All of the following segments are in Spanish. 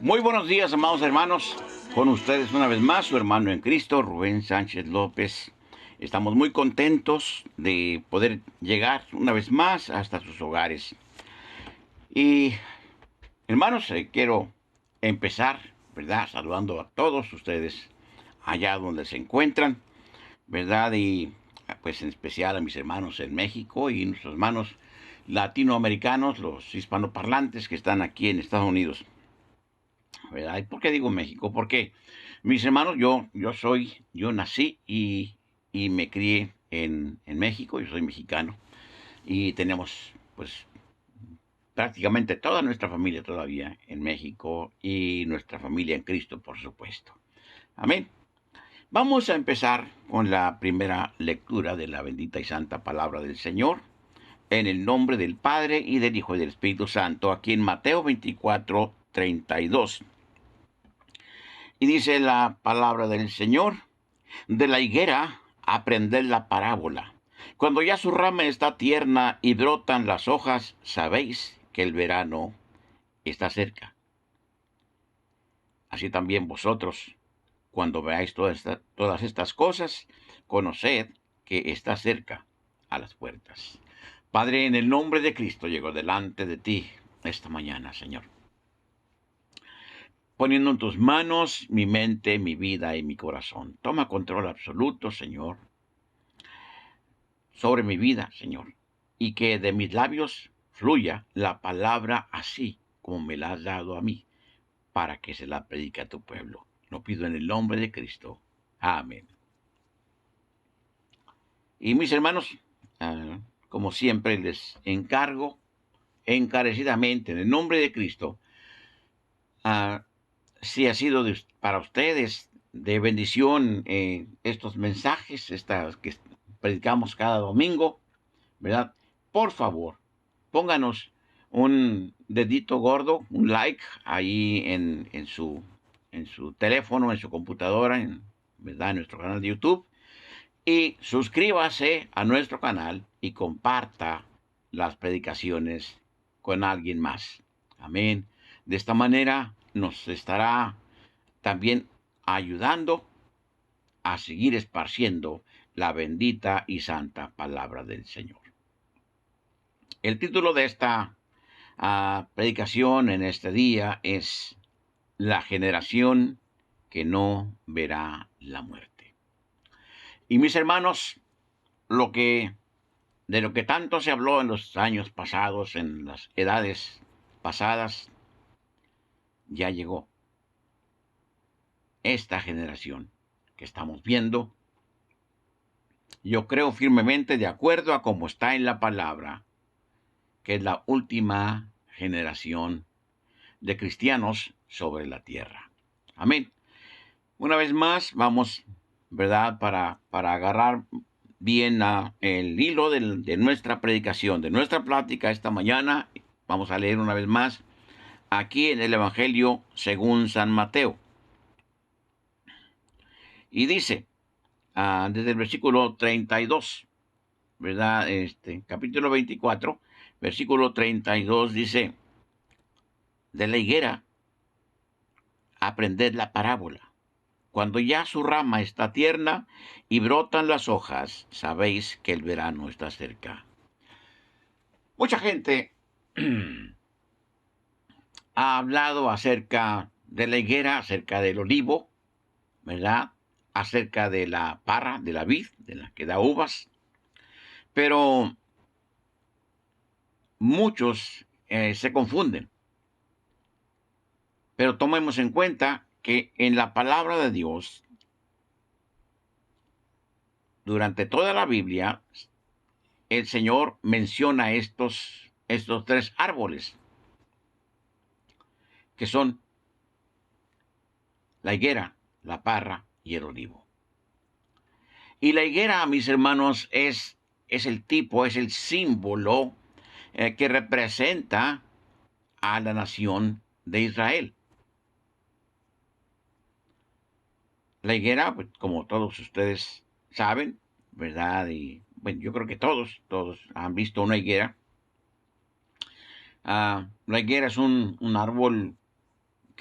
Muy buenos días, amados hermanos. Con ustedes una vez más, su hermano en Cristo, Rubén Sánchez López. Estamos muy contentos de poder llegar una vez más hasta sus hogares. Y, hermanos, quiero empezar, ¿verdad? Saludando a todos ustedes allá donde se encuentran, ¿verdad? Y pues en especial a mis hermanos en México y nuestros hermanos latinoamericanos, los hispanoparlantes que están aquí en Estados Unidos. ¿Verdad? ¿Y por qué digo México? Porque mis hermanos, yo nací y me crié en México, yo soy mexicano, y tenemos pues prácticamente toda nuestra familia todavía en México y nuestra familia en Cristo, por supuesto. Amén. Vamos a empezar con la primera lectura de la bendita y santa palabra del Señor, en el nombre del Padre y del Hijo y del Espíritu Santo, aquí en Mateo 24:32. Y dice la palabra del Señor: de la higuera aprended la parábola. Cuando ya su rama está tierna y brotan las hojas, sabéis que el verano está cerca. Así también vosotros, cuando veáis todas estas cosas, conoced que está cerca a las puertas. Padre, en el nombre de Cristo llego delante de ti esta mañana, Señor, poniendo en tus manos mi mente, mi vida y mi corazón. Toma control absoluto, Señor, sobre mi vida, Señor, y que de mis labios fluya la palabra así como me la has dado a mí, para que se la predique a tu pueblo. Lo pido en el nombre de Cristo. Amén. Y mis hermanos, como siempre les encargo encarecidamente en el nombre de Cristo, ah, si ha sido para ustedes de bendición estos mensajes, estas que predicamos cada domingo, ¿verdad? Por favor, pónganos un dedito gordo, un like ahí en su teléfono, en su computadora, ¿verdad? En nuestro canal de YouTube. Y suscríbase a nuestro canal y comparta las predicaciones con alguien más. Amén. De esta manera nos estará también ayudando a seguir esparciendo la bendita y santa palabra del Señor. El título de esta predicación en este día es La generación que no verá la muerte. Y mis hermanos, lo que de lo que tanto se habló en los años pasados, en las edades pasadas, ya llegó esta generación que estamos viendo. Yo creo firmemente, de acuerdo a cómo está en la palabra, que es la última generación de cristianos sobre la tierra. Amén. Una vez más, vamos, ¿verdad? Para agarrar bien el hilo de nuestra predicación, de nuestra plática esta mañana. Vamos a leer una vez más aquí en el Evangelio según San Mateo. Y dice, desde el versículo 32, ¿verdad? Capítulo 24, versículo 32 dice: de la higuera aprended la parábola. Cuando ya su rama está tierna y brotan las hojas, sabéis que el verano está cerca. Mucha gente ha hablado acerca de la higuera, acerca del olivo, ¿verdad? Acerca de la parra, de la vid, de la que da uvas. Pero muchos se confunden. Pero tomemos en cuenta que en la palabra de Dios, durante toda la Biblia, el Señor menciona estos tres árboles, que son la higuera, la parra y el olivo. Y la higuera, mis hermanos, es el tipo, es el símbolo que representa a la nación de Israel. La higuera, pues, como todos ustedes saben, ¿verdad? Y bueno, yo creo que todos han visto una higuera. La higuera es un árbol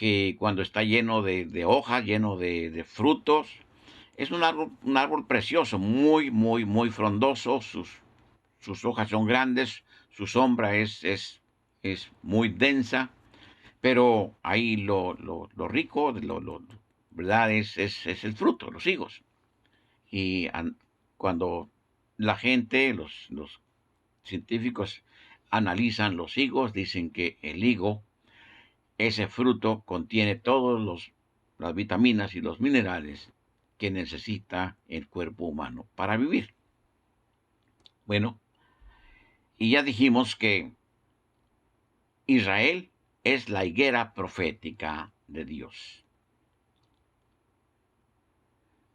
que cuando está lleno de hojas, lleno de frutos, es un árbol precioso, muy, muy, muy frondoso. Sus hojas son grandes, su sombra es muy densa, pero ahí lo rico, ¿verdad? Es el fruto, los higos. Y cuando la gente, los científicos analizan los higos, dicen que el higo, ese fruto, contiene las vitaminas y los minerales que necesita el cuerpo humano para vivir. Bueno, y ya dijimos que Israel es la higuera profética de Dios.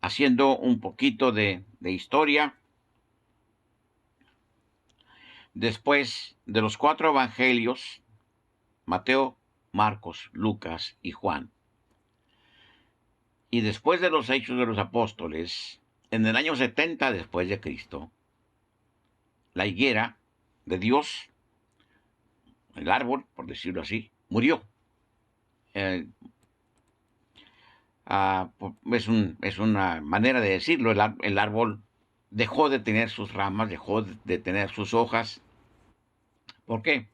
Haciendo un poquito de historia, después de los 4 evangelios, Mateo, Marcos, Lucas y Juan, y después de los Hechos de los Apóstoles, en el año 70 después de Cristo, la higuera de Dios, el árbol, por decirlo así, murió. Eh, es una manera de decirlo. El árbol dejó de tener sus ramas, dejó de tener sus hojas. ¿Por qué?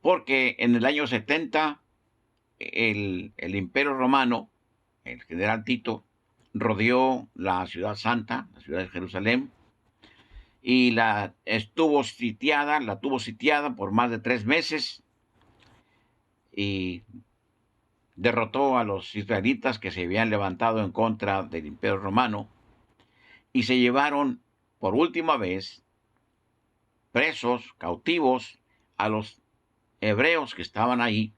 Porque en el año 70 el Imperio Romano, el general Tito, rodeó la ciudad santa, la ciudad de Jerusalén, y la tuvo sitiada por más de 3 meses, y derrotó a los israelitas que se habían levantado en contra del Imperio Romano, y se llevaron por última vez presos, cautivos, a los hebreos que estaban ahí,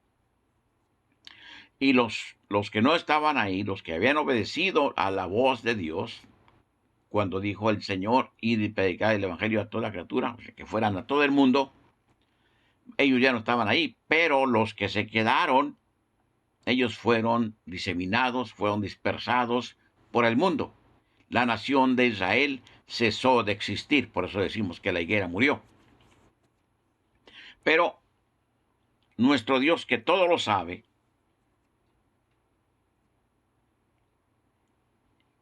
y los que no estaban ahí, los que habían obedecido a la voz de Dios, cuando dijo el Señor, id y predicad el Evangelio a toda criatura, o sea, que fueran a todo el mundo, ellos ya no estaban ahí, pero los que se quedaron, ellos fueron diseminados, fueron dispersados por el mundo. La nación de Israel cesó de existir, por eso decimos que la higuera murió. Pero nuestro Dios, que todo lo sabe,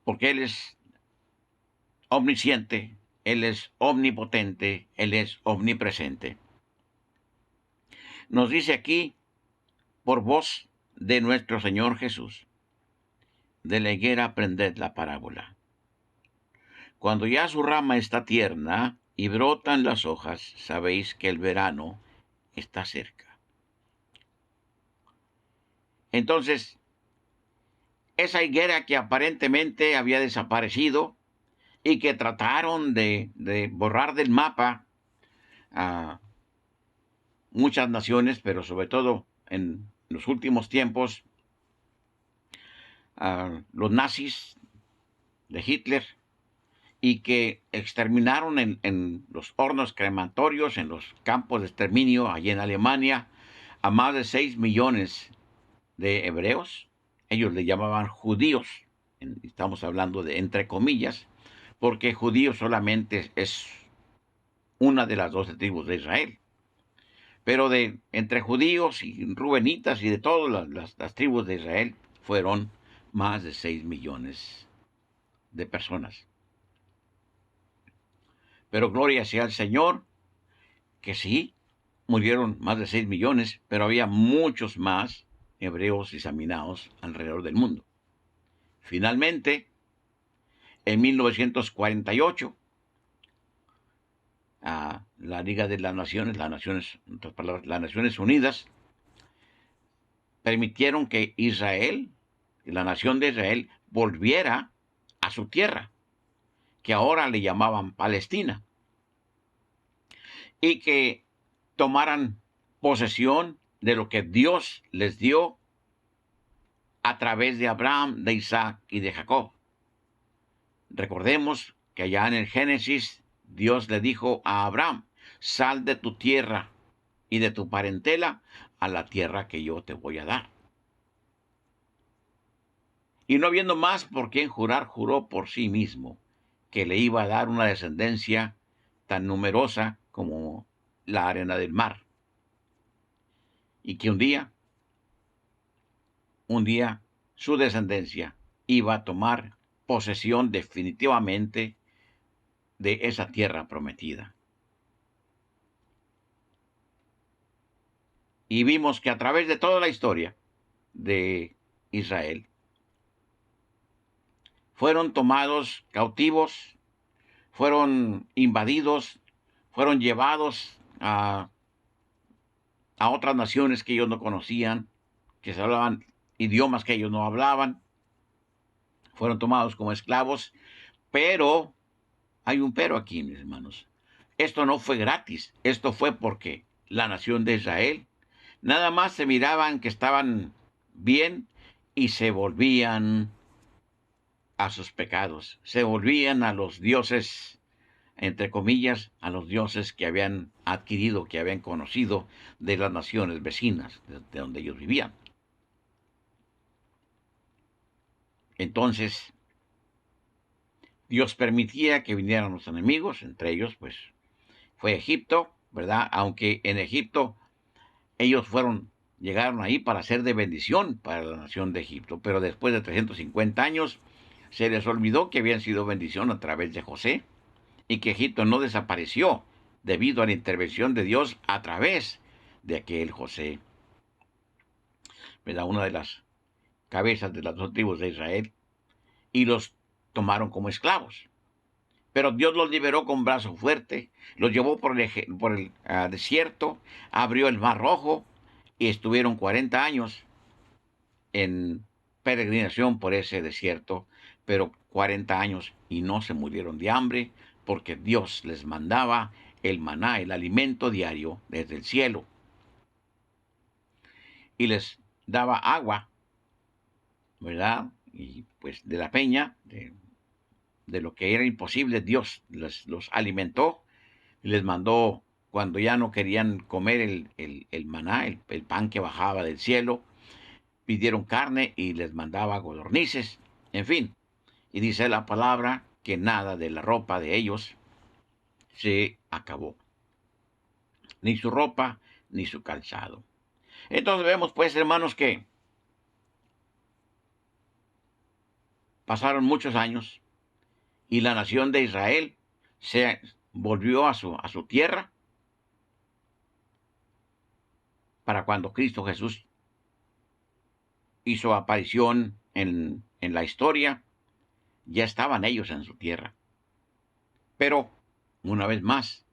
porque Él es omnisciente, Él es omnipotente, Él es omnipresente, nos dice aquí, por voz de nuestro Señor Jesús, de la higuera aprended la parábola. Cuando ya su rama está tierna y brotan las hojas, sabéis que el verano está cerca. Entonces, esa higuera que aparentemente había desaparecido y que trataron de borrar del mapa a muchas naciones, pero sobre todo en los últimos tiempos, a los nazis de Hitler, y que exterminaron en los hornos crematorios, en los campos de exterminio allí en Alemania, a más de 6 millones de hebreos. Ellos le llamaban judíos, estamos hablando de entre comillas, porque judío solamente es una de las 12 tribus de Israel. Pero entre judíos y rubenitas y de todas las tribus de Israel fueron más de 6 millones de personas. Pero gloria sea al Señor, que sí, murieron más de 6 millones, pero había muchos más hebreos diseminados alrededor del mundo. Finalmente, en 1948, la Liga de en otras palabras, las Naciones Unidas, permitieron que Israel, la nación de Israel, volviera a su tierra, que ahora le llamaban Palestina, y que tomaran posesión de lo que Dios les dio a través de Abraham, de Isaac y de Jacob. Recordemos que allá en el Génesis, Dios le dijo a Abraham, sal de tu tierra y de tu parentela a la tierra que yo te voy a dar. Y no habiendo más por quien jurar, juró por sí mismo que le iba a dar una descendencia tan numerosa como la arena del mar, y que un día un día su descendencia iba a tomar posesión definitivamente de esa tierra prometida. Y vimos que a través de toda la historia de Israel, fueron tomados cautivos, fueron invadidos, fueron llevados a otras naciones que ellos no conocían, que se hablaban idiomas que ellos no hablaban, fueron tomados como esclavos, pero hay un pero aquí, mis hermanos. Esto no fue gratis, esto fue porque la nación de Israel nada más se miraban que estaban bien y se volvían a sus pecados, se volvían a los dioses, entre comillas, a los dioses que habían adquirido, que habían conocido de las naciones vecinas, de donde ellos vivían. Entonces, Dios permitía que vinieran los enemigos, entre ellos, pues, fue Egipto, ¿verdad? Aunque en Egipto ellos llegaron ahí para ser de bendición para la nación de Egipto, pero después de 350 años se les olvidó que habían sido bendición a través de José y que Egipto no desapareció debido a la intervención de Dios a través de aquel José, ¿verdad? Una de las cabezas de las dos tribus de Israel, y los tomaron como esclavos. Pero Dios los liberó con brazo fuerte, los llevó por el desierto, abrió el mar rojo y estuvieron 40 años en peregrinación por ese desierto, pero 40 años y no se murieron de hambre porque Dios les mandaba el maná, el alimento diario desde el cielo, y les daba agua, ¿verdad? Y pues de la peña, de lo que era imposible, Dios los alimentó y les mandó, cuando ya no querían comer el maná, el pan que bajaba del cielo, pidieron carne y les mandaba codornices, en fin. Y dice la palabra que nada de la ropa de ellos se acabó, ni su ropa, ni su calzado. Entonces vemos, pues, hermanos, que pasaron muchos años y la nación de Israel se volvió a su tierra para cuando Cristo Jesús hizo aparición en la historia, ya estaban ellos en su tierra. Pero, una vez más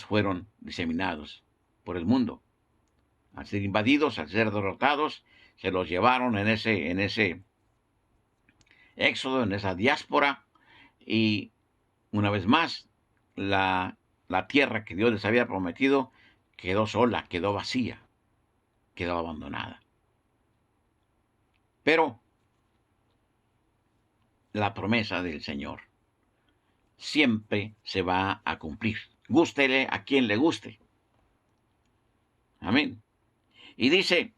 fueron diseminados por el mundo. Al ser invadidos, al ser derrotados, se los llevaron en ese éxodo, en esa diáspora, y una vez más, la tierra que Dios les había prometido quedó sola, quedó vacía, quedó abandonada. Pero la promesa del Señor siempre se va a cumplir. Gústele a quien le guste. Amén. Y dice,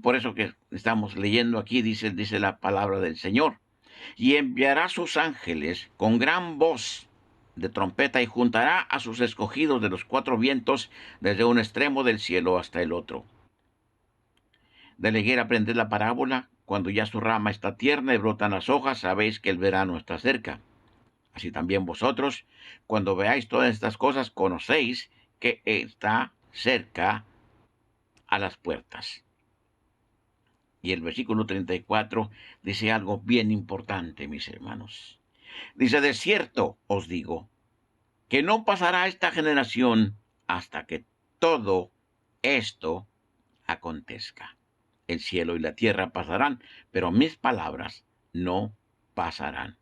por eso que estamos leyendo aquí, dice la palabra del Señor. Y enviará sus ángeles con gran voz de trompeta y juntará a sus escogidos de los cuatro vientos desde un extremo del cielo hasta el otro. De la higuera aprended la parábola, cuando ya su rama está tierna y brotan las hojas, sabéis que el verano está cerca. Así también vosotros, cuando veáis todas estas cosas, conocéis que está cerca a las puertas. Y el versículo 34 dice algo bien importante, mis hermanos. Dice, de cierto os digo, que no pasará esta generación hasta que todo esto acontezca. El cielo y la tierra pasarán, pero mis palabras no pasarán.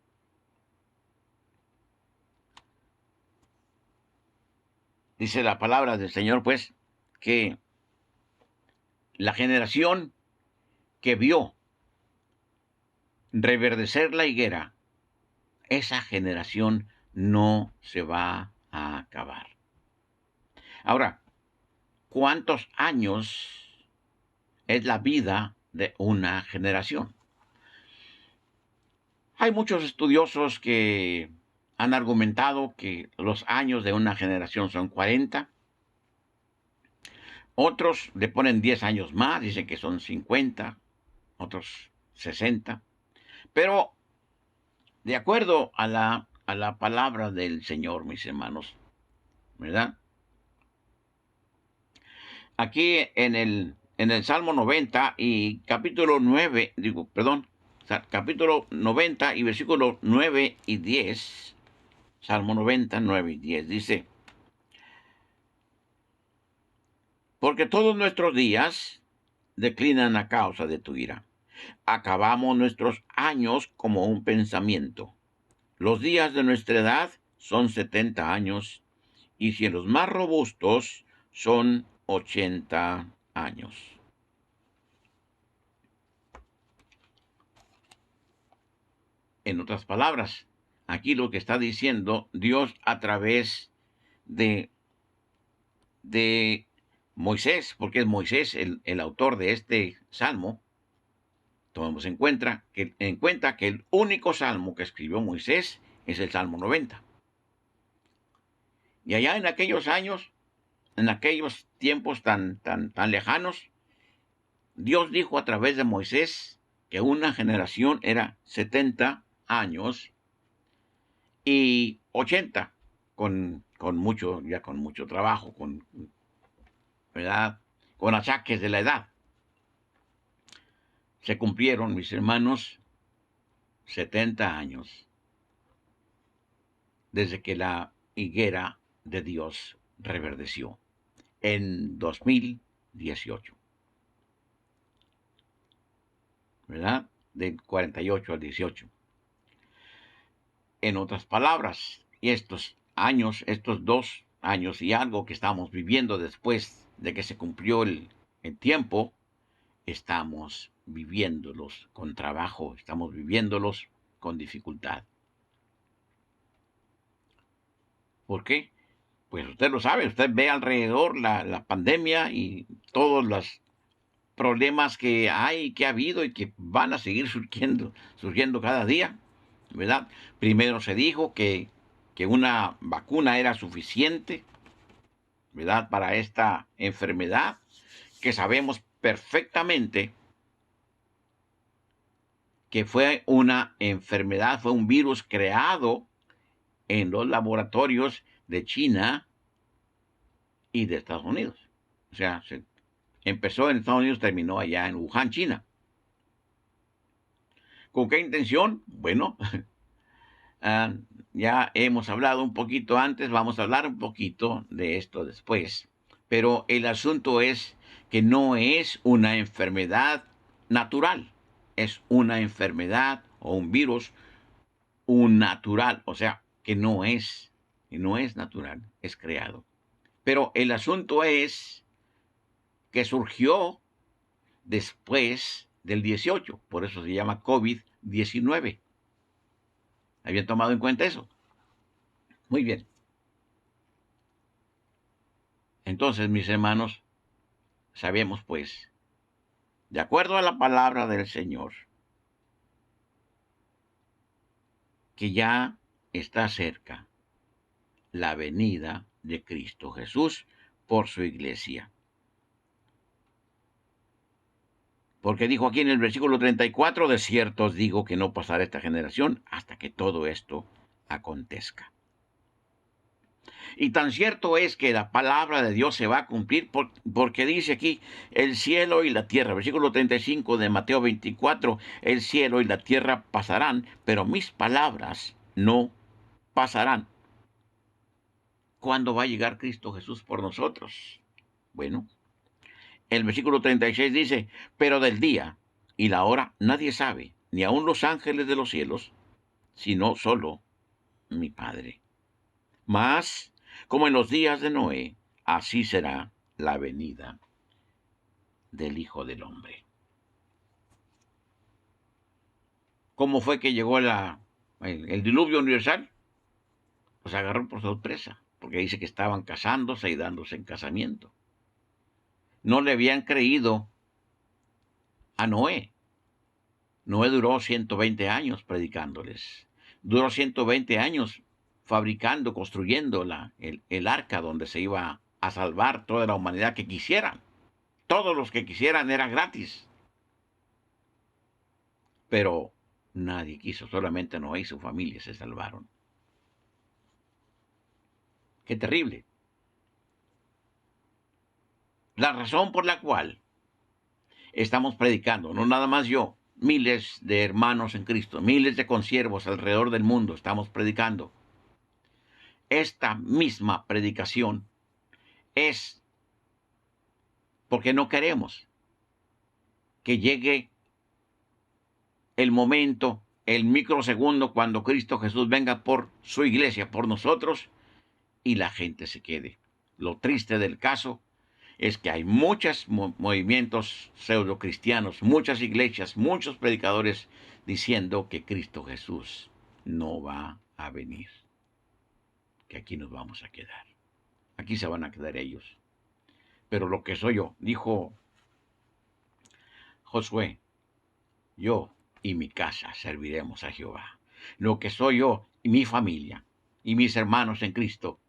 Dice la palabra del Señor, pues, que la generación que vio reverdecer la higuera, esa generación no se va a acabar. Ahora, ¿cuántos años es la vida de una generación? Hay muchos estudiosos que han argumentado que los años de una generación son 40, Otros le ponen 10 años más, dicen que son 50, otros 60. Pero de acuerdo a la palabra del Señor, mis hermanos, ¿verdad? Aquí en el Salmo 90 y capítulo 9, digo, perdón, capítulo 90 y versículos 9 y 10, Salmo 90, 9 y 10, dice, porque todos nuestros días declinan a causa de tu ira. Acabamos nuestros años como un pensamiento. Los días de nuestra edad son 70 años, y si los más robustos son 80 años. En otras palabras, aquí lo que está diciendo Dios a través de, de Moisés, porque es Moisés el autor de este salmo. Tomemos en cuenta que el único salmo que escribió Moisés es el Salmo 90. Y allá en aquellos años, en aquellos tiempos tan lejanos, Dios dijo a través de Moisés que una generación era 70 años y 80 con mucho trabajo, ¿verdad? Con achaques de la edad. Se cumplieron, mis hermanos, 70 años desde que la higuera de Dios reverdeció en 2018, ¿verdad? Del 48 al 18. En otras palabras, y estos años, estos 2 años y algo que estamos viviendo después de que se cumplió el tiempo, estamos viviéndolos con trabajo, estamos viviéndolos con dificultad. ¿Por qué? Pues usted lo sabe, usted ve alrededor la pandemia y todos los problemas que hay, que ha habido y que van a seguir surgiendo cada día, ¿verdad? Primero se dijo que una vacuna era suficiente, ¿verdad? Para esta enfermedad, que sabemos perfectamente que fue una enfermedad, fue un virus creado en los laboratorios de China y de Estados Unidos. O sea, empezó en Estados Unidos, terminó allá en Wuhan, China. ¿Con qué intención? Bueno, ah, ya hemos hablado un poquito antes, vamos a hablar un poquito de esto después. Pero el asunto es que no es una enfermedad natural, es una enfermedad o un virus, un natural, o sea, que no es natural, es creado. Pero el asunto es que surgió después del 18, por eso se llama COVID-19. ¿Habían tomado en cuenta eso? Muy bien. Entonces, mis hermanos, sabemos pues, de acuerdo a la palabra del Señor, que ya está cerca la venida de Cristo Jesús por su iglesia. Porque dijo aquí en el versículo 34, de cierto os digo que no pasará esta generación hasta que todo esto acontezca. Y tan cierto es que la palabra de Dios se va a cumplir porque dice aquí el cielo y la tierra. Versículo 35 de Mateo 24, el cielo y la tierra pasarán, pero mis palabras no pasarán. ¿Cuándo va a llegar Cristo Jesús por nosotros? Bueno, el versículo 36 dice, pero del día y la hora nadie sabe, ni aun los ángeles de los cielos, sino solo mi Padre. Mas, como en los días de Noé, así será la venida del Hijo del Hombre. ¿Cómo fue que llegó el diluvio universal? Pues agarró por sorpresa, porque dice que estaban casándose y dándose en casamiento. No le habían creído a Noé. Noé duró 120 años predicándoles. Duró 120 años fabricando, construyendo el arca donde se iba a salvar toda la humanidad que quisieran. Todos los que quisieran era gratis. Pero nadie quiso, solamente Noé y su familia se salvaron. Qué terrible. La razón por la cual estamos predicando, no nada más yo, miles de hermanos en Cristo, miles de consiervos alrededor del mundo estamos predicando. Esta misma predicación es porque no queremos que llegue el momento, el microsegundo, cuando Cristo Jesús venga por su iglesia, por nosotros, y la gente se quede. Lo triste del caso es que hay muchos movimientos pseudocristianos, muchas iglesias, muchos predicadores diciendo que Cristo Jesús no va a venir, que aquí nos vamos a quedar. Aquí se van a quedar ellos. Pero lo que soy yo, dijo Josué, yo y mi casa serviremos a Jehová. Lo que soy yo y mi familia y mis hermanos en Cristo,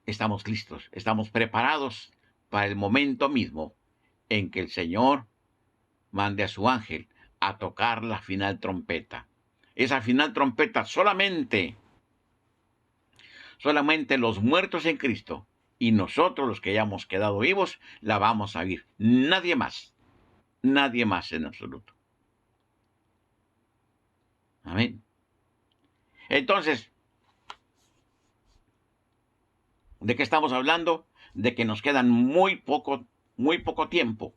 estamos listos, estamos preparados para el momento mismo en que el Señor mande a su ángel a tocar la final trompeta. Esa final trompeta solamente los muertos en Cristo y nosotros los que hayamos quedado vivos la vamos a oír. Nadie más en absoluto. Amén. Entonces, ¿de qué estamos hablando? De que nos quedan muy poco tiempo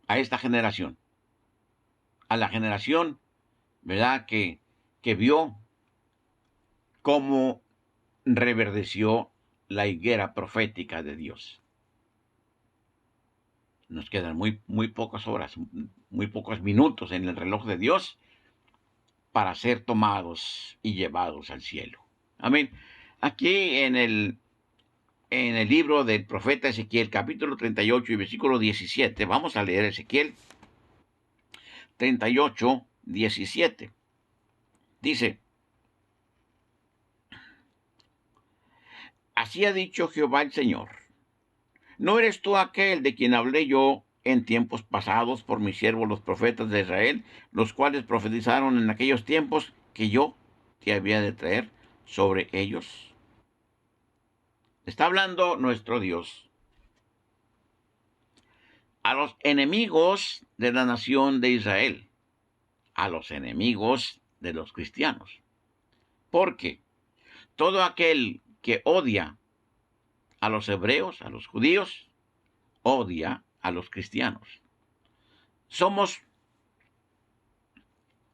a esta generación. A la generación, ¿verdad? Que vio cómo reverdeció la higuera profética de Dios. Nos quedan muy pocas horas, muy pocos minutos en el reloj de Dios para ser tomados y llevados al cielo. Amén. Aquí en el libro del profeta Ezequiel, capítulo 38 y versículo 17, vamos a leer Ezequiel 38, 17. Dice: así ha dicho Jehová el Señor: ¿no eres tú aquel de quien hablé yo en tiempos pasados por mis siervos los profetas de Israel, los cuales profetizaron en aquellos tiempos que yo te había de traer sobre ellos? Está hablando nuestro Dios a los enemigos de la nación de Israel, a los enemigos de los cristianos. Porque todo aquel que odia a los hebreos, a los judíos, odia a los cristianos. Somos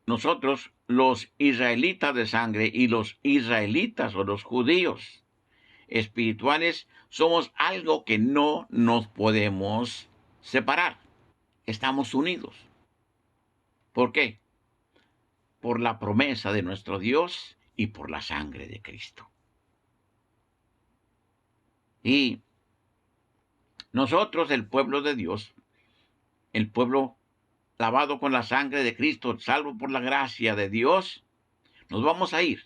nosotros los israelitas de sangre y los israelitas o los judíos espirituales somos algo que no nos podemos separar. Estamos unidos. ¿Por qué? Por la promesa de nuestro Dios y por la sangre de Cristo. Y nosotros, el pueblo de Dios, el pueblo lavado con la sangre de Cristo, salvo por la gracia de Dios, nos vamos a ir.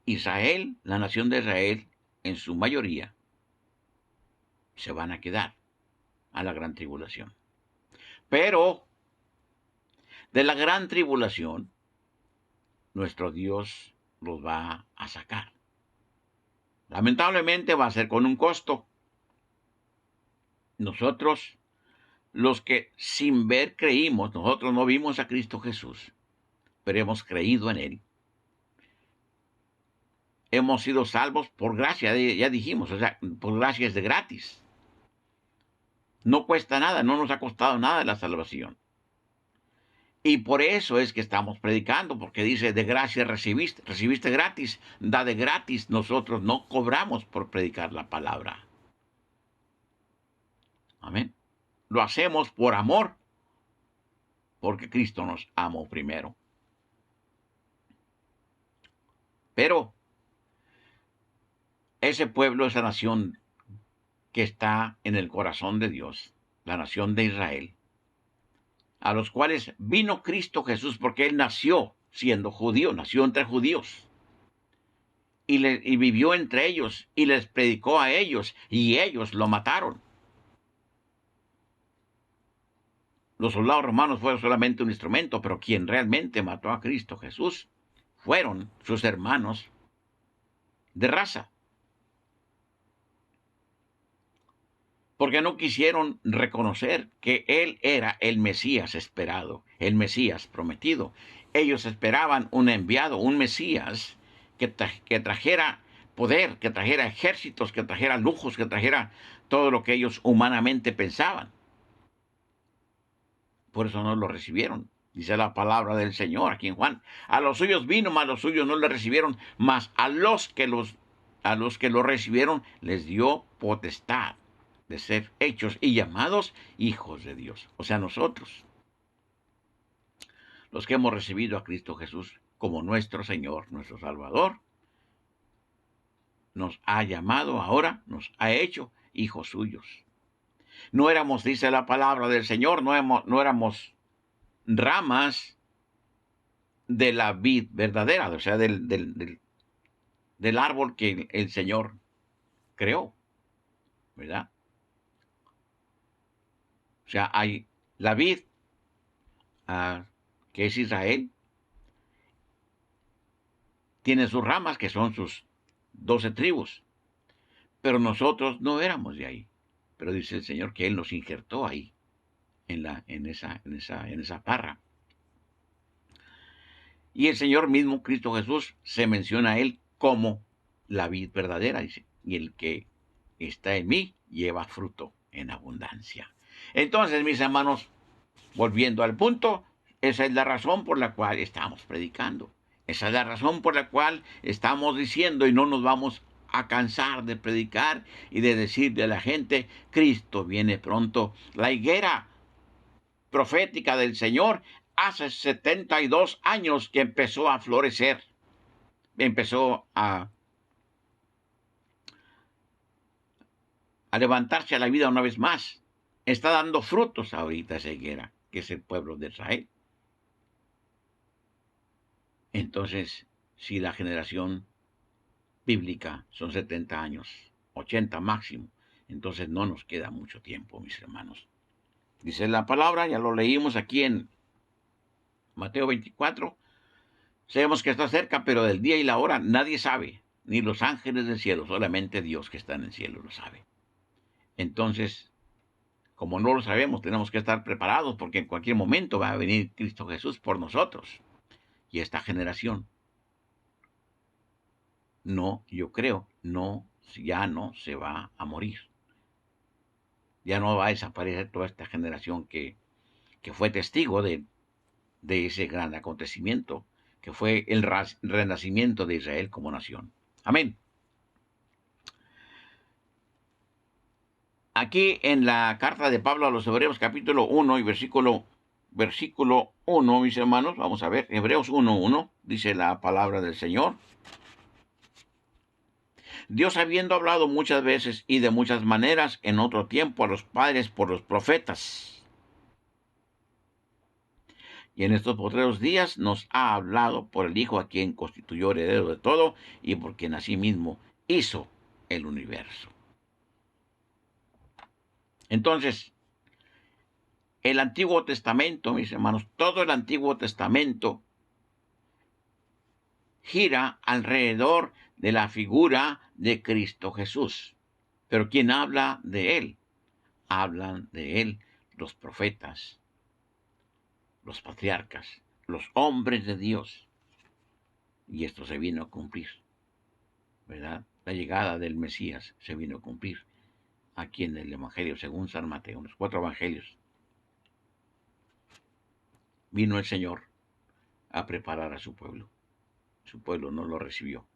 Israel, la nación de Israel, en su mayoría, se van a quedar a la gran tribulación. Pero de la gran tribulación, nuestro Dios los va a sacar. Lamentablemente va a ser con un costo. Nosotros, los que sin ver creímos, nosotros no vimos a Cristo Jesús, pero hemos creído en Él. Hemos sido salvos por gracia, ya dijimos, o sea, por gracia es de gratis. No cuesta nada, no nos ha costado nada la salvación. Y por eso es que estamos predicando, porque dice, de gracia recibiste gratis, da de gratis. Nosotros no cobramos por predicar la palabra. Amén. Lo hacemos por amor, porque Cristo nos amó primero. Pero ese pueblo, esa nación que está en el corazón de Dios, la nación de Israel, a los cuales vino Cristo Jesús, porque Él nació siendo judío, nació entre judíos, y vivió entre ellos, y les predicó a ellos, y ellos lo mataron. los soldados romanos fueron solamente un instrumento, pero quien realmente mató a Cristo Jesús fueron sus hermanos de raza, porque no quisieron reconocer que Él era el Mesías esperado, el Mesías prometido. Ellos esperaban un enviado, un Mesías que trajera poder, que trajera ejércitos, que trajera lujos, que trajera todo lo que ellos humanamente pensaban. Por eso no lo recibieron. Dice la palabra del Señor aquí en Juan. A los suyos vino, mas los suyos no le recibieron, mas a los que lo recibieron les dio potestad de ser hechos y llamados hijos de Dios. O sea, nosotros, los que hemos recibido a Cristo Jesús como nuestro Señor, nuestro Salvador, nos ha llamado ahora, nos ha hecho hijos suyos. No éramos, dice la palabra del Señor, no éramos ramas de la vid verdadera, o sea, del árbol que el Señor creó, ¿verdad? O sea, hay la vid, que es Israel, tiene sus ramas, que son sus 12 tribus, pero nosotros no éramos de ahí. Pero dice el Señor que Él nos injertó ahí, en esa parra. Y el Señor mismo, Cristo Jesús, se menciona a Él como la vid verdadera, dice, y el que está en mí lleva fruto en abundancia. Entonces, mis hermanos, volviendo al punto, esa es la razón por la cual estamos predicando. Esa es la razón por la cual estamos diciendo y no nos vamos a cansar de predicar y de decirle a la gente, Cristo viene pronto. La higuera profética del Señor hace 72 años que empezó a florecer, empezó a levantarse a la vida una vez más. Está dando frutos ahorita esa higuera, que es el pueblo de Israel. Entonces, si la generación bíblica son 70 años, 80 máximo, entonces no nos queda mucho tiempo, mis hermanos. Dice la palabra, ya lo leímos aquí en Mateo 24, sabemos que está cerca, pero del día y la hora nadie sabe, ni los ángeles del cielo, solamente Dios que está en el cielo lo sabe. Entonces, como no lo sabemos, tenemos que estar preparados porque en cualquier momento va a venir Cristo Jesús por nosotros. Y esta generación, no, yo creo, no, ya no se va a morir. Ya no va a desaparecer toda esta generación que fue testigo de ese gran acontecimiento, que fue el renacimiento de Israel como nación. Amén. Aquí en la carta de Pablo a los Hebreos, capítulo 1 y versículo 1, mis hermanos, vamos a ver, Hebreos 1:1, dice la palabra del Señor. Dios, habiendo hablado muchas veces y de muchas maneras en otro tiempo a los padres por los profetas, y en estos postreros días nos ha hablado por el Hijo, a quien constituyó heredero de todo y por quien asimismo hizo el universo. Entonces, el Antiguo Testamento, mis hermanos, todo el Antiguo Testamento gira alrededor de la figura de Cristo Jesús. Pero ¿quién habla de Él? Hablan de Él los profetas, los patriarcas, los hombres de Dios. Y esto se vino a cumplir, ¿verdad? La llegada del Mesías se vino a cumplir aquí en el Evangelio según San Mateo, los 4 evangelios. Vino el Señor a preparar a su pueblo. Su pueblo no lo recibió.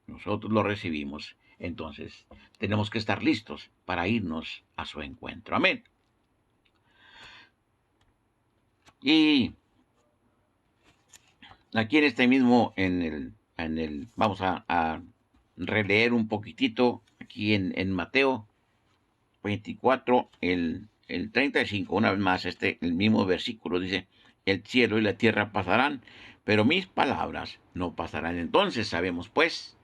Nosotros lo recibimos. Entonces, tenemos que estar listos para irnos a su encuentro. Amén. Y aquí en este mismo, vamos a releer un poquitito aquí en Mateo 24, el 35, una vez más, el mismo versículo dice, el cielo y la tierra pasarán, pero mis palabras no pasarán. Entonces sabemos, pues,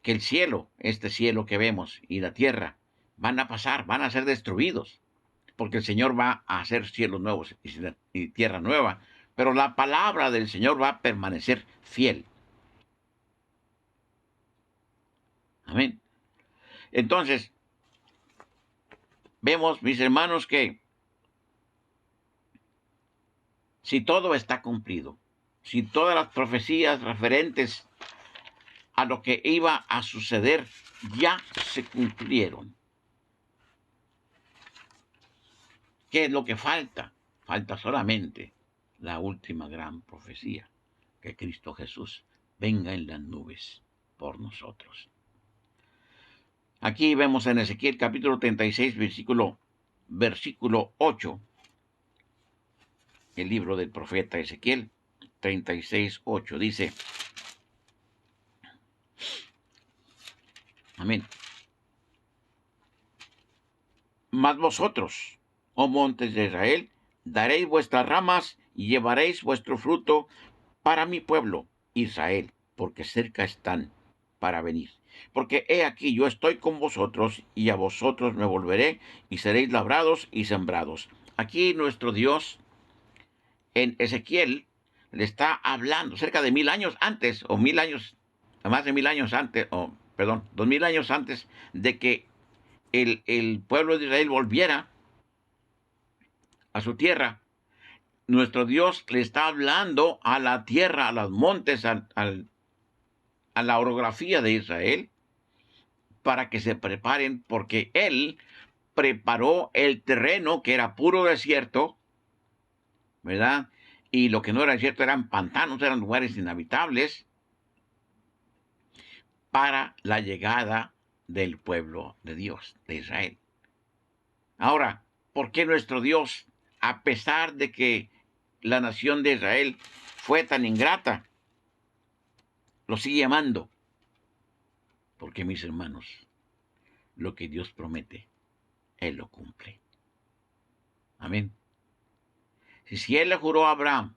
que el cielo, este cielo que vemos, y la tierra, van a pasar, van a ser destruidos. porque el Señor va a hacer cielos nuevos y tierra nueva, pero la palabra del Señor va a permanecer fiel. Amén. Entonces, vemos, mis hermanos, que si todo está cumplido, si todas las profecías referentes a lo que iba a suceder ya se cumplieron, ¿qué es lo que falta? Falta solamente la última gran profecía, que Cristo Jesús venga en las nubes por nosotros. Aquí vemos en Ezequiel capítulo 36, versículo 8, el libro del profeta Ezequiel 36, 8, dice, amén, mas vosotros, oh montes de Israel, daréis vuestras ramas y llevaréis vuestro fruto para mi pueblo Israel, porque cerca están para venir. Porque he aquí yo estoy con vosotros, y a vosotros me volveré, y seréis labrados y sembrados. Aquí nuestro Dios, en Ezequiel, le está hablando cerca de 1000 años antes, o 1000 años, más de 1000 años antes, o perdón, 2000 años antes de que el pueblo de Israel volviera a su tierra. Nuestro Dios le está hablando a la tierra, a los montes, a la orografía de Israel, para que se preparen, porque Él preparó el terreno que era puro desierto, ¿verdad? Y lo que no era desierto eran pantanos, eran lugares inhabitables, para la llegada del pueblo de Dios, de Israel. Ahora, ¿por qué nuestro Dios, a pesar de que la nación de Israel fue tan ingrata, lo sigue amando? Porque, mis hermanos, lo que Dios promete, Él lo cumple. Amén. Si Él le juró a Abraham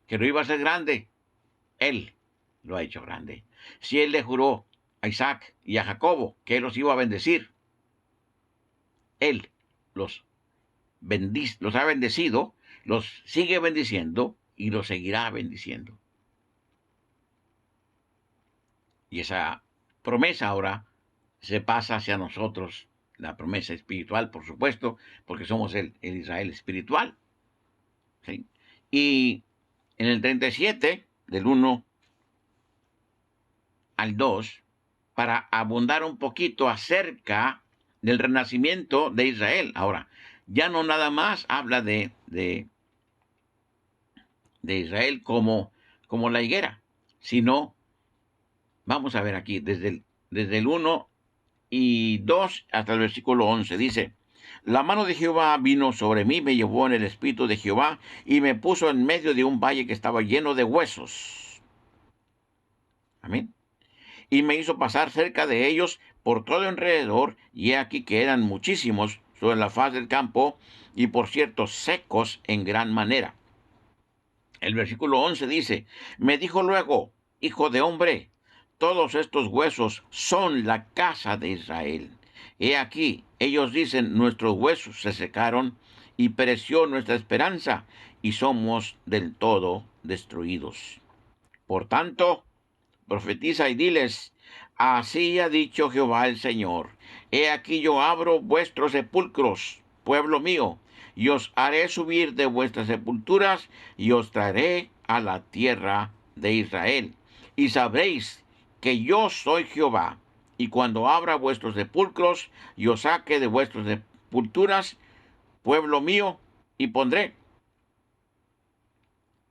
que lo iba a hacer grande, Él lo ha hecho grande. Si Él le juró a Isaac y a Jacobo que Él los iba a bendecir, Él los los ha bendecido, los sigue bendiciendo y los seguirá bendiciendo. Y esa promesa ahora se pasa hacia nosotros, la promesa espiritual, por supuesto, porque somos el Israel espiritual. ¿Sí? Y en el 37, del 1 al 2, para abundar un poquito acerca del renacimiento de Israel. Ahora, ya no nada más habla de Israel como la higuera, sino, vamos a ver aquí, desde el 1 y 2 hasta el versículo 11, dice, la mano de Jehová vino sobre mí, me llevó en el espíritu de Jehová y me puso en medio de un valle que estaba lleno de huesos. Amén. Y me hizo pasar cerca de ellos por todo alrededor, y he aquí que eran muchísimos sobre la faz del campo, y por cierto secos en gran manera. El versículo 11 dice, me dijo luego, hijo de hombre, todos estos huesos son la casa de Israel. He aquí, ellos dicen, nuestros huesos se secaron, y pereció nuestra esperanza, y somos del todo destruidos. Por tanto, profetiza y diles, así ha dicho Jehová el Señor, he aquí yo abro vuestros sepulcros, pueblo mío, y os haré subir de vuestras sepulturas, y os traeré a la tierra de Israel. Y sabréis que yo soy Jehová, y cuando abra vuestros sepulcros, y os saque de vuestras sepulturas, pueblo mío, y pondré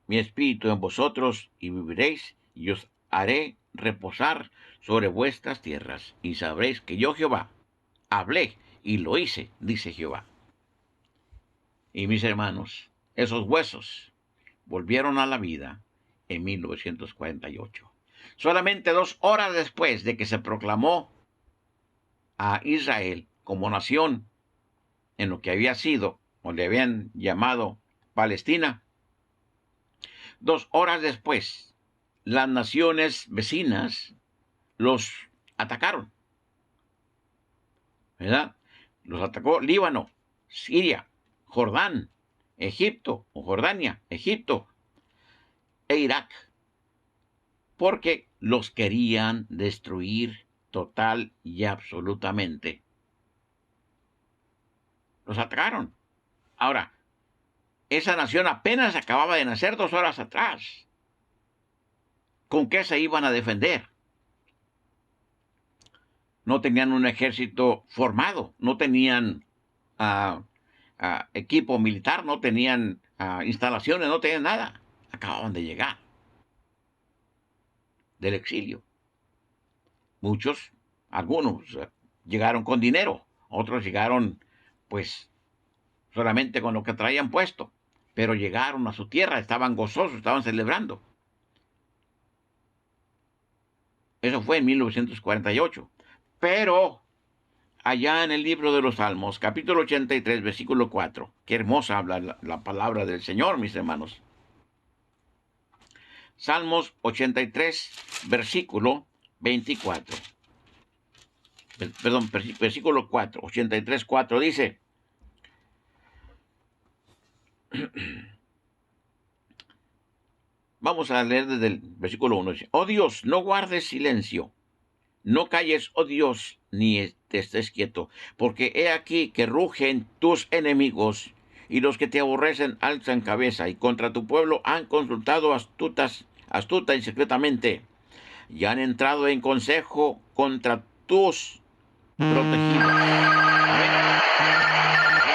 mi espíritu en vosotros, y viviréis, y os haré reposar sobre vuestras tierras, y sabréis que yo Jehová hablé y lo hice, dice Jehová. Y mis hermanos, esos huesos volvieron a la vida en 1948. Solamente 2 horas después de que se proclamó a Israel como nación en lo que había sido, o le habían llamado Palestina, 2 horas después, las naciones vecinas los atacaron, ¿verdad? Los atacó Líbano, Siria, Jordán, Egipto o Jordania, Egipto e Irak, porque los querían destruir total y absolutamente. Los atacaron. Ahora, esa nación apenas acababa de nacer 2 horas atrás. ¿Con qué se iban a defender? No tenían un ejército formado, no tenían equipo militar, no tenían instalaciones, no tenían nada. Acababan de llegar del exilio. Muchos, algunos, llegaron con dinero, otros llegaron, pues, solamente con lo que traían puesto, pero llegaron a su tierra, estaban gozosos, estaban celebrando. Eso fue en 1948. Pero allá en el libro de los Salmos, capítulo 83, versículo 4, qué hermosa habla la palabra del Señor, mis hermanos. Salmos 83, versículo 24. Perdón, versículo 4, 83, 4 dice: vamos a leer desde el versículo 1. Dice: oh Dios, no guardes silencio, no calles, oh Dios, ni te estés quieto, porque he aquí que rugen tus enemigos, y los que te aborrecen alzan cabeza, y contra tu pueblo han consultado astuta y secretamente, y han entrado en consejo contra tus protegidos. Amén.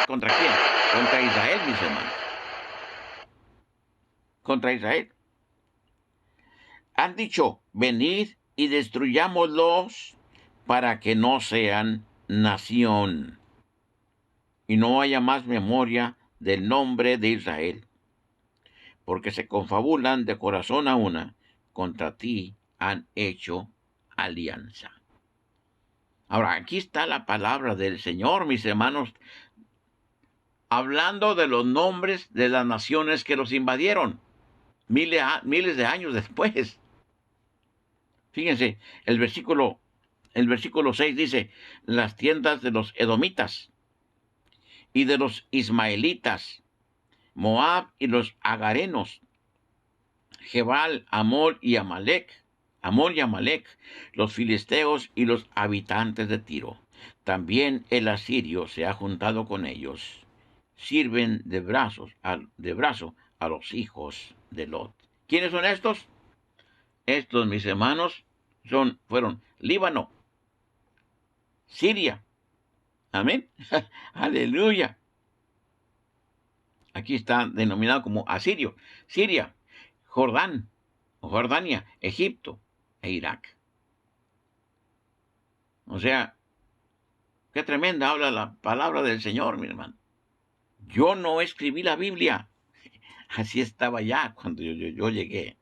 ¿Contra quién? Contra Israel, mis hermanos. Contra Israel. Han dicho: venid y destruyámoslos para que no sean nación, y no haya más memoria del nombre de Israel, porque se confabulan de corazón a una, contra ti han hecho alianza. Ahora, aquí está la palabra del Señor, mis hermanos, hablando de los nombres de las naciones que los invadieron, miles de años después. Fíjense, el versículo 6 dice: las tiendas de los edomitas y de los ismaelitas, Moab y los agarenos, Jebal, Amor y Amalek, los filisteos y los habitantes de Tiro. También el asirio se ha juntado con ellos. Sirven de brazo a los hijos de Lot. ¿Quiénes son estos? Estos, mis hermanos, fueron Líbano, Siria. Amén. Aleluya. Aquí está denominado como asirio. Siria, Jordán, Jordania, Egipto e Irak. O sea, qué tremenda habla la palabra del Señor, mi hermano. Yo no escribí la Biblia. Así estaba ya cuando yo llegué.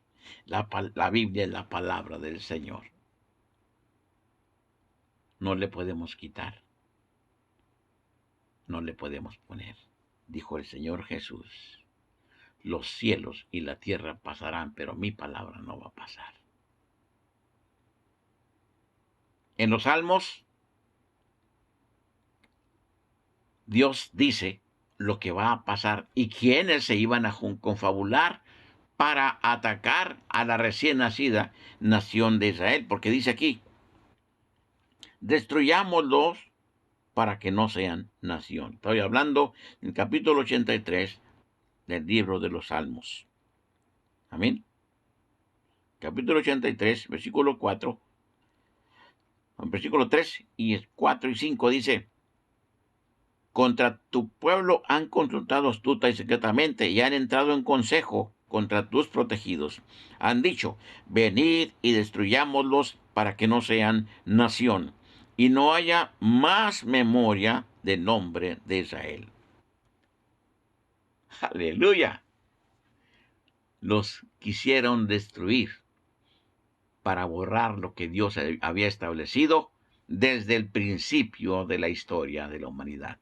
La Biblia es la palabra del Señor. No le podemos quitar. No le podemos poner. Dijo el Señor Jesús: los cielos y la tierra pasarán, pero mi palabra no va a pasar. En los Salmos, Dios dice lo que va a pasar y quiénes se iban a confabular para atacar a la recién nacida nación de Israel, porque dice aquí: destruyámoslos para que no sean nación. Estoy hablando en el capítulo 83 del libro de los Salmos. Amén. Capítulo 83, versículo 4, versículo 3 y 4 y 5 dice: contra tu pueblo han consultado astuta y secretamente, y han entrado en consejo contra tus protegidos. Han dicho: venid y destruyámoslos para que no sean nación, y no haya más memoria del nombre de Israel. Aleluya. Los quisieron destruir para borrar lo que Dios había establecido desde el principio de la historia de la humanidad.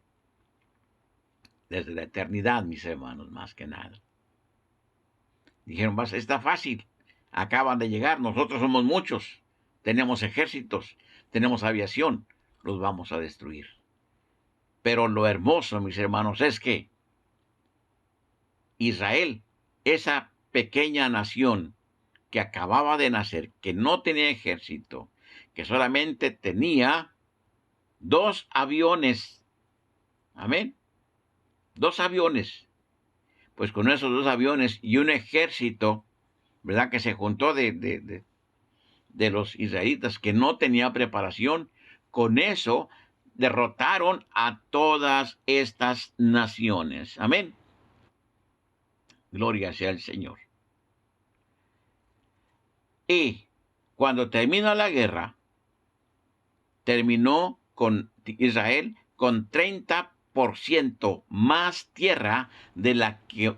Desde la eternidad, mis hermanos, más que nada. Dijeron: está fácil, acaban de llegar, nosotros somos muchos, tenemos ejércitos, tenemos aviación, los vamos a destruir. Pero lo hermoso, mis hermanos, es que Israel, esa pequeña nación que acababa de nacer, que no tenía ejército, que solamente tenía 2 aviones, amén, 2 aviones, pues con esos 2 aviones y un ejército, ¿verdad? Que se juntó de los israelitas que no tenía preparación, con eso derrotaron a todas estas naciones. Amén. Gloria sea el Señor. Y cuando termina la guerra, terminó con Israel con 30% más tierra de la que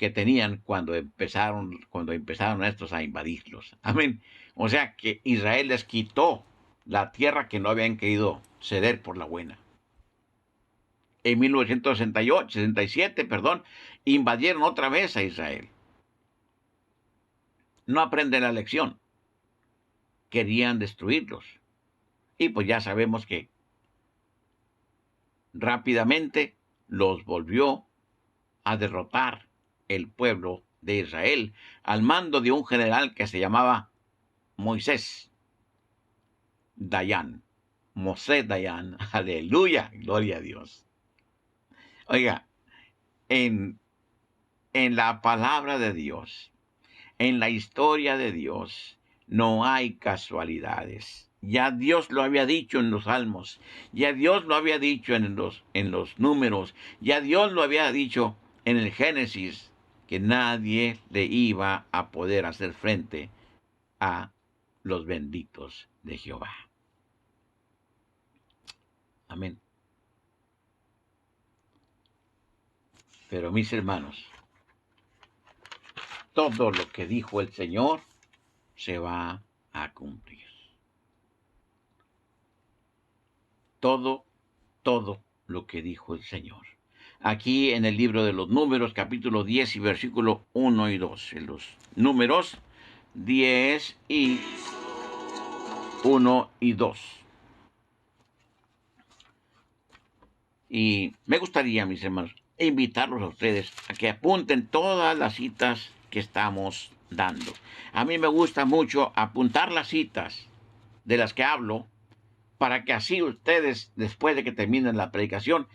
tenían cuando empezaron estos a invadirlos. Amén. O sea que Israel les quitó la tierra que no habían querido ceder por la buena. En 1967, perdón, invadieron otra vez a Israel. No aprenden la lección. Querían destruirlos. Y pues ya sabemos que rápidamente los volvió a derrotar el pueblo de Israel al mando de un general que se llamaba Moisés Dayan. Mosé Dayan. Aleluya. Gloria a Dios. Oiga, en, en la palabra de Dios, en la historia de Dios, no hay casualidades. Ya Dios lo había dicho en los Salmos, ya Dios lo había dicho en los Números, ya Dios lo había dicho en el Génesis, que nadie le iba a poder hacer frente a los benditos de Jehová. Amén. Pero mis hermanos, todo lo que dijo el Señor se va a cumplir. Todo lo que dijo el Señor. Aquí en el libro de los Números, capítulo 10 y versículo 1 y 2. En los Números 10 y 1 y 2. Y me gustaría, mis hermanos, invitarlos a ustedes a que apunten todas las citas que estamos dando. A mí me gusta mucho apuntar las citas de las que hablo, para que así ustedes, después de que terminen la predicación,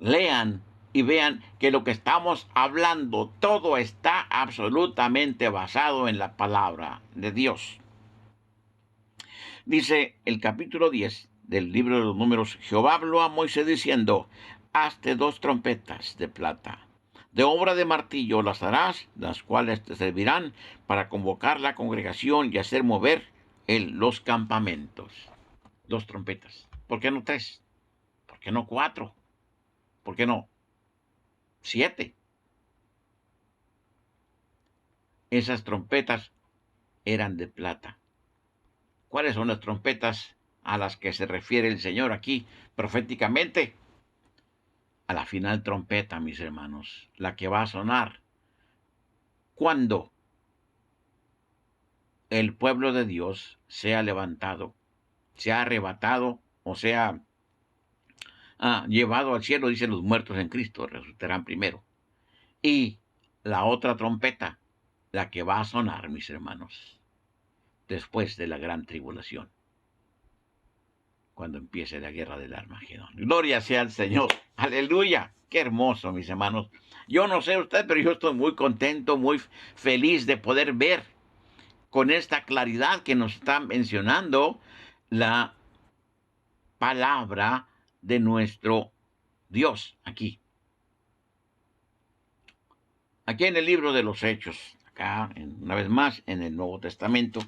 lean y vean que lo que estamos hablando, todo está absolutamente basado en la palabra de Dios. Dice el capítulo 10 del libro de los Números: Jehová habló a Moisés diciendo: hazte 2 trompetas de plata, de obra de martillo las harás, las cuales te servirán para convocar la congregación y hacer mover los campamentos. 2 trompetas. ¿Por qué no 3? ¿Por qué no 4? ¿Por qué no 7? Esas trompetas eran de plata. ¿Cuáles son las trompetas a las que se refiere el Señor aquí proféticamente? A la final trompeta, mis hermanos, la que va a sonar cuando el pueblo de Dios sea levantado, sea arrebatado o sea llevado al cielo. Dicen: los muertos en Cristo resucitarán primero. Y la otra trompeta, la que va a sonar, mis hermanos, después de la gran tribulación, cuando empiece la guerra del Armagedón. Gloria sea al Señor. Aleluya. Qué hermoso, mis hermanos. Yo no sé usted, pero yo estoy muy contento, muy feliz de poder ver con esta claridad que nos está mencionando la palabra de nuestro Dios aquí. Aquí en el libro de los Hechos, acá, una vez más, en el Nuevo Testamento,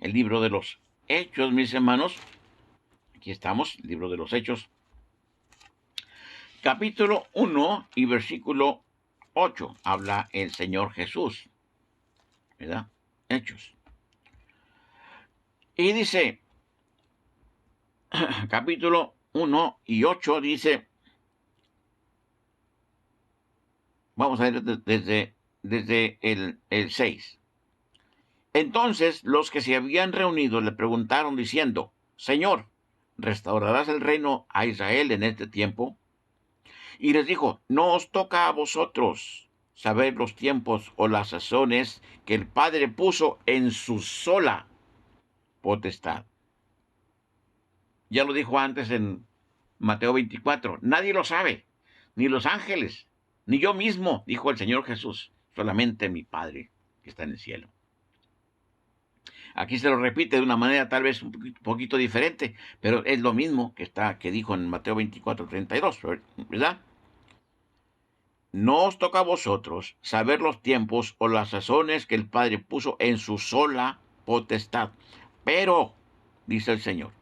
el libro de los Hechos, mis hermanos. Aquí estamos, el libro de los Hechos, capítulo 1 y versículo 8. Habla el Señor Jesús, ¿verdad? Hechos. Y dice, capítulo 1 y 8 dice, vamos a ver desde el 6. Entonces los que se habían reunido le preguntaron diciendo: Señor, restaurarás el reino a Israel en este tiempo. Y les dijo, no os toca a vosotros saber los tiempos o las sazones que el Padre puso en su sola potestad. Ya lo dijo antes en Mateo 24, nadie lo sabe, ni los ángeles, ni yo mismo, dijo el Señor Jesús, solamente mi Padre que está en el cielo. Aquí se lo repite de una manera tal vez un poquito diferente, pero es lo mismo que dijo en Mateo 24:32, ¿verdad? No os toca a vosotros saber los tiempos o las sazones que el Padre puso en su sola potestad. Pero, dice el Señor,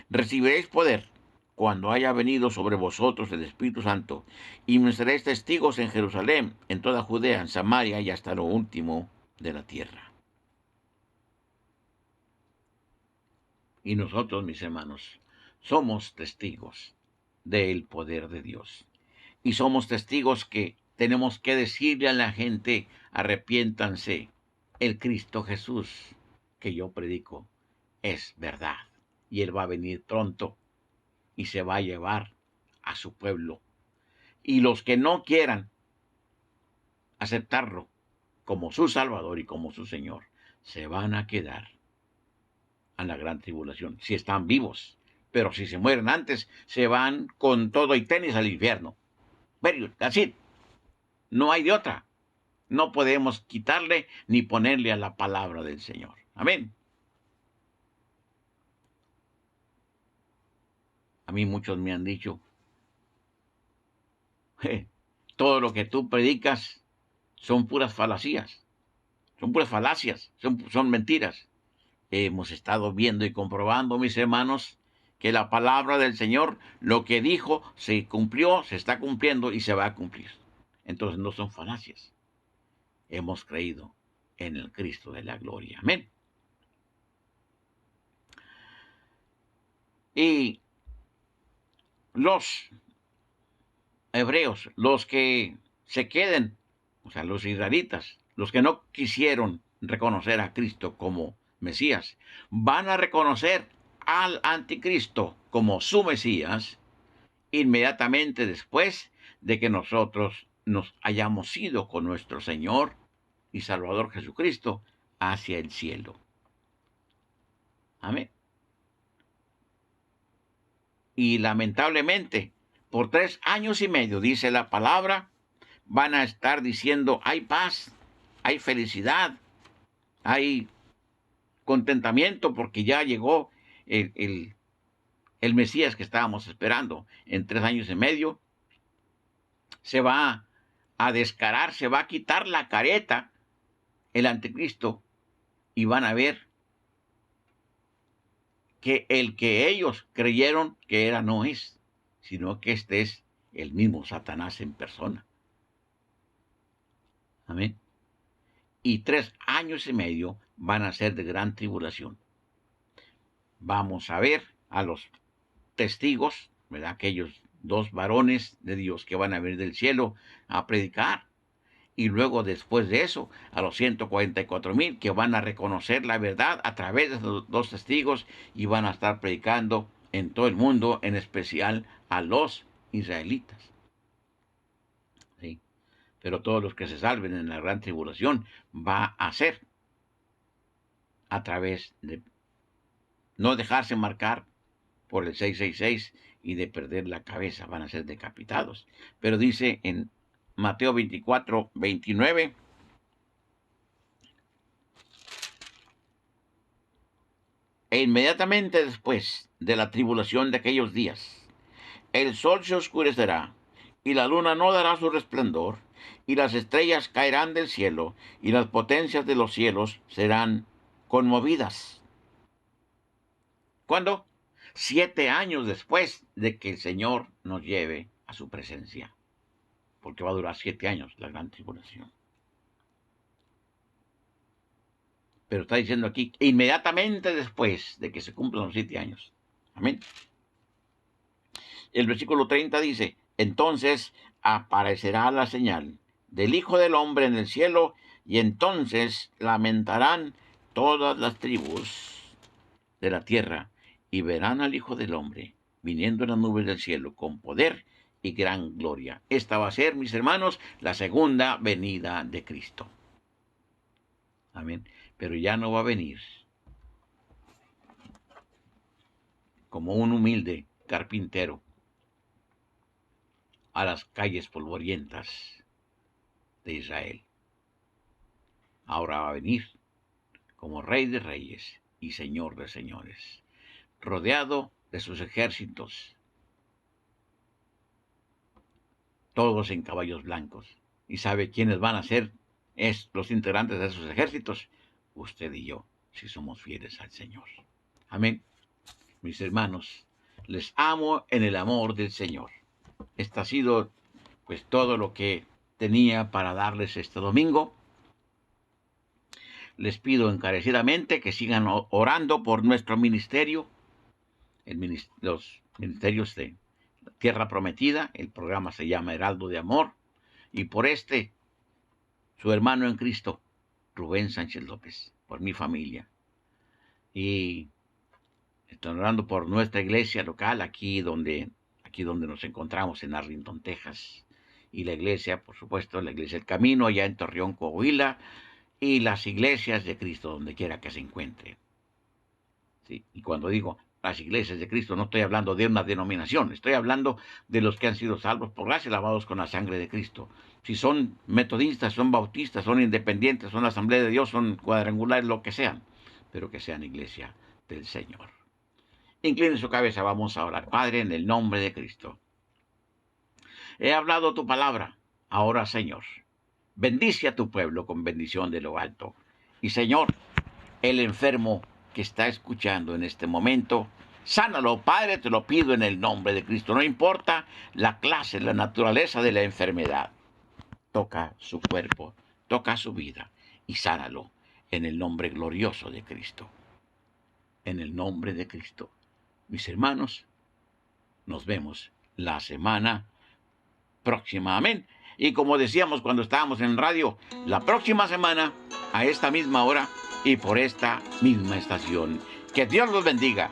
recibiréis poder cuando haya venido sobre vosotros el Espíritu Santo, y me seréis testigos en Jerusalén, en toda Judea, en Samaria y hasta lo último de la tierra. Y nosotros, mis hermanos, somos testigos del poder de Dios. Y somos testigos que tenemos que decirle a la gente, arrepiéntanse, el Cristo Jesús que yo predico es verdad. Y Él va a venir pronto y se va a llevar a su pueblo. Y los que no quieran aceptarlo como su Salvador y como su Señor, se van a quedar a la gran tribulación, si están vivos. Pero si se mueren antes, se van con todo y tenis al infierno. Así, no hay de otra. No podemos quitarle ni ponerle a la palabra del Señor. Amén. A mí muchos me han dicho, todo lo que tú predicas son puras falacias, son puras falacias, son mentiras. Hemos estado viendo y comprobando, mis hermanos, que la palabra del Señor, lo que dijo, se cumplió, se está cumpliendo y se va a cumplir. Entonces no son falacias. Hemos creído en el Cristo de la gloria. Amén. Y los hebreos, los que se queden, o sea, los israelitas, los que no quisieron reconocer a Cristo como Mesías, van a reconocer al anticristo como su Mesías inmediatamente después de que nosotros nos hayamos ido con nuestro Señor y Salvador Jesucristo hacia el cielo. Amén. Y lamentablemente, por 3 años y medio, dice la palabra, van a estar diciendo, hay paz, hay felicidad, hay contentamiento porque ya llegó el Mesías que estábamos esperando. En 3 años y medio se va a descarar, se va a quitar la careta el anticristo y van a ver que el que ellos creyeron que era no es, sino que este es el mismo Satanás en persona. Amén. Y 3 años y medio van a ser de gran tribulación. Vamos a ver a los testigos, ¿verdad? Aquellos 2 varones de Dios que van a venir del cielo a predicar. Y luego, después de eso, a los 144,000 que van a reconocer la verdad a través de los 2 testigos y van a estar predicando en todo el mundo, en especial a los israelitas. ¿Sí? Pero todos los que se salven en la gran tribulación va a ser a través de no dejarse marcar por el 666 y de perder la cabeza, van a ser decapitados. Pero dice en Mateo 24:29, e inmediatamente después de la tribulación de aquellos días, el sol se oscurecerá, y la luna no dará su resplandor, y las estrellas caerán del cielo, y las potencias de los cielos serán conmovidas. ¿Cuándo? 7 años después de que el Señor nos lleve a su presencia, porque va a durar 7 años la gran tribulación. Pero está diciendo aquí, inmediatamente después de que se cumplan los 7 años. Amén. El versículo 30 dice, entonces aparecerá la señal del Hijo del Hombre en el cielo, y entonces lamentarán todas las tribus de la tierra, y verán al Hijo del Hombre viniendo en las nubes del cielo con poder y gran gloria. Esta va a ser, mis hermanos, la segunda venida de Cristo. Amén. Pero ya no va a venir como un humilde carpintero a las calles polvorientas de Israel. Ahora va a venir como Rey de Reyes y Señor de Señores, rodeado de sus ejércitos, todos en caballos blancos. ¿Y sabe quiénes van a ser los integrantes de esos ejércitos? Usted y yo, si somos fieles al Señor. Amén. Mis hermanos, les amo en el amor del Señor. Esto ha sido pues todo lo que tenía para darles este domingo. Les pido encarecidamente que sigan orando por nuestro ministerio, los ministerios de Tierra Prometida. El programa se llama Heraldo de Amor. Y por su hermano en Cristo, Rubén Sánchez López, por mi familia. Y estoy orando por nuestra iglesia local, aquí donde nos encontramos, en Arlington, Texas. Y la iglesia, por supuesto, la iglesia El Camino, allá en Torreón, Coahuila. Y las iglesias de Cristo, donde quiera que se encuentren. ¿Sí? Y cuando digo las iglesias de Cristo, no estoy hablando de una denominación, estoy hablando de los que han sido salvos por gracia, lavados con la sangre de Cristo. Si son metodistas, son bautistas, son independientes, son Asamblea de Dios, son cuadrangulares, lo que sean, pero que sean iglesia del Señor. Incline su cabeza, vamos a orar. Padre, en el nombre de Cristo, he hablado tu palabra, ahora, Señor, bendice a tu pueblo con bendición de lo alto. Y, Señor, el enfermo que está escuchando en este momento, sánalo, Padre, te lo pido en el nombre de Cristo. No importa la clase, la naturaleza de la enfermedad. Toca su cuerpo, toca su vida y sánalo en el nombre glorioso de Cristo. En el nombre de Cristo. Mis hermanos, nos vemos la semana próxima. Amén. Y como decíamos cuando estábamos en radio, la próxima semana, a esta misma hora y por esta misma estación. Que Dios los bendiga.